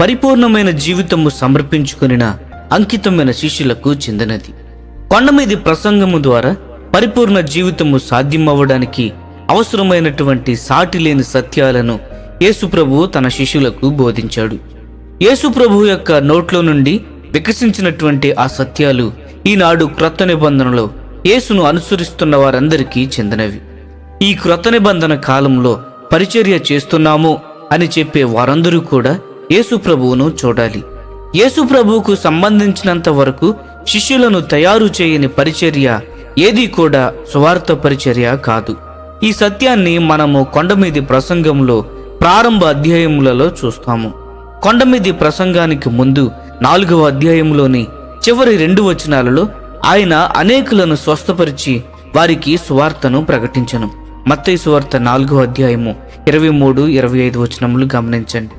పరిపూర్ణమైన జీవితము సమర్పించుకొనిన అంకితమైన శిష్యులకు చెందినది. కొండమీది ప్రసంగము ద్వారా పరిపూర్ణ జీవితము సాధ్యమవ్వడానికి అవసరమైనటువంటి సాటిలేని సత్యాలను యేసుప్రభువు తన శిష్యులకు బోధించాడు. యేసుప్రభువు యొక్క నోట్లో నుండి వికసించినటువంటి ఆ సత్యాలు ఈనాడు క్రొత్త నిబంధనలో యేసును అనుసరిస్తున్న వారందరికీ చెందినవి. ఈ క్రొత్త నిబంధన కాలంలో పరిచర్య చేస్తున్నాము అని చెప్పే వారందరూ కూడా యేసుప్రభువును చూడాలి. యేసుప్రభువుకు సంబంధించినంత వరకు శిష్యులను తయారు చేయని పరిచర్య ఏదీ కూడా సువార్త పరిచర్య కాదు. ఈ సత్యాన్ని మనము కొండమీది ప్రసంగంలో ప్రారంభ అధ్యాయములలో చూస్తాము. కొండమీది ప్రసంగానికి ముందు 4వ అధ్యాయంలోని చివరి 2 వచనాలలో ఆయన అనేకులను స్వస్థపరిచి వారికి సువార్తను ప్రకటించెను. మత్తయి సువార్త 4వ అధ్యాయము 23-25 వచనములు గమనించండి.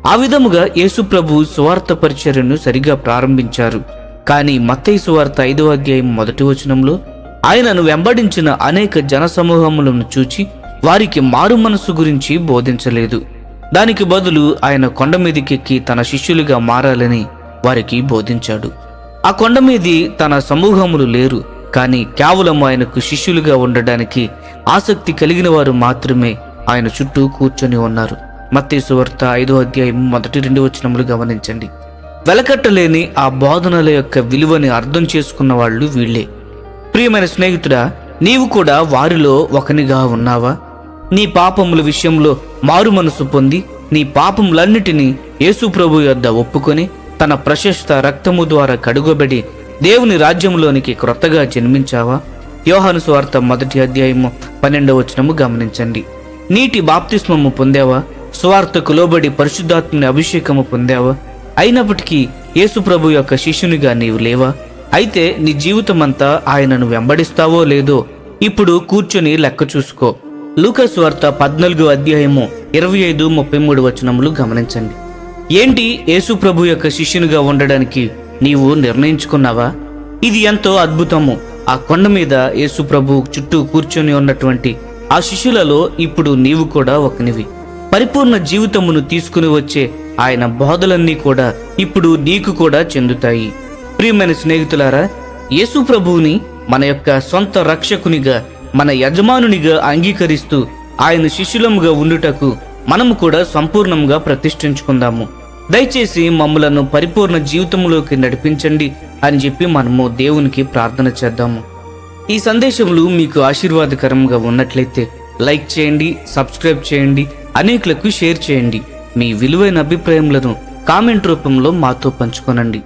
ఆ విధముగా యేసుప్రభు సువార్త పరిచర్యను సరిగా ప్రారంభించారు. కానీ మత్తయి సువార్త 5వ అధ్యాయం 1వ వచనంలో ఆయనను వెంబడించిన అనేక జనసమూహములను చూచి వారికి మారు మనసు గురించి బోధించలేదు. దానికి బదులు ఆయన కొండ మీదికెక్కి తన శిష్యులుగా మారాలని వారికి బోధించాడు. ఆ కొండ మీది తన సమూహములు లేరు, కానీ కేవలం ఆయనకు శిష్యులుగా ఉండడానికి ఆసక్తి కలిగిన వారు మాత్రమే ఆయన చుట్టూ కూర్చొని ఉన్నారు. మత్తయి సువార్త 5వ అధ్యాయం 1-2 వచనములు గమనించండి. వెలకట్టలేని ఆ బోధనల యొక్క విలువని అర్థం చేసుకున్న వాళ్ళు వీళ్లే. ప్రియమైన స్నేహితుడా, నీవు కూడా వారిలో ఒకనిగా ఉన్నావా? నీ పాపముల విషయంలో మారు మనసు పొంది నీ పాపములన్నిటినీ యేసుప్రభు యొద్ద ఒప్పుకొని తన ప్రశస్త రక్తము ద్వారా కడుగబడి దేవుని రాజ్యంలోనికి క్రొత్తగా జన్మించావా? యోహాను సువార్త 1వ అధ్యాయము 12వ వచనము గమనించండి. నీటి బాప్తిస్మము పొందావా? సువార్తకు లోబడి పరిశుద్ధాత్మని అభిషేకము పొందావా? అయినప్పటికీ యేసుప్రభు యొక్క శిష్యునిగా నీవు లేవా? అయితే నీ జీవితమంతా ఆయనను వెంబడిస్తావో లేదో ఇప్పుడు కూర్చొని లెక్క చూసుకో. లూకా సువార్త 14వ అధ్యాయము 25-33 వచనములు గమనించండి. ఏంటి, యేసుప్రభు యొక్క శిష్యునిగా ఉండడానికి నీవు నిర్ణయించుకున్నావా? ఇది ఎంతో అద్భుతము. ఆ కొండ మీద యేసుప్రభు చుట్టూ కూర్చొని ఉన్నటువంటి ఆ శిష్యులలో ఇప్పుడు నీవు కూడా ఒకనివి. పరిపూర్ణ జీవితమును తీసుకుని వచ్చే ఆయన బోధలన్నీ కూడా ఇప్పుడు నీకు కూడా చెందుతాయి. ప్రియమైన స్నేహితులారా, యేసుప్రభువుని మన యొక్క సొంత రక్షకునిగా, మన యజమానునిగా అంగీకరిస్తూ ఆయన శిష్యులముగా ఉండుటకు మనము కూడా సంపూర్ణంగా ప్రతిష్ఠించుకుందాము. దయచేసి మమ్మలను పరిపూర్ణ జీవితంలోకి నడిపించండి అని చెప్పి మనము దేవునికి ప్రార్థన చేద్దాము. ఈ సందేశములు మీకు ఆశీర్వాదకరంగా ఉన్నట్లయితే లైక్ చేయండి, సబ్స్క్రైబ్ చేయండి, అనేకులకు షేర్ చేయండి. మీ విలువైన అభిప్రాయములను కామెంట్ రూపంలో మాతో పంచుకోనండి.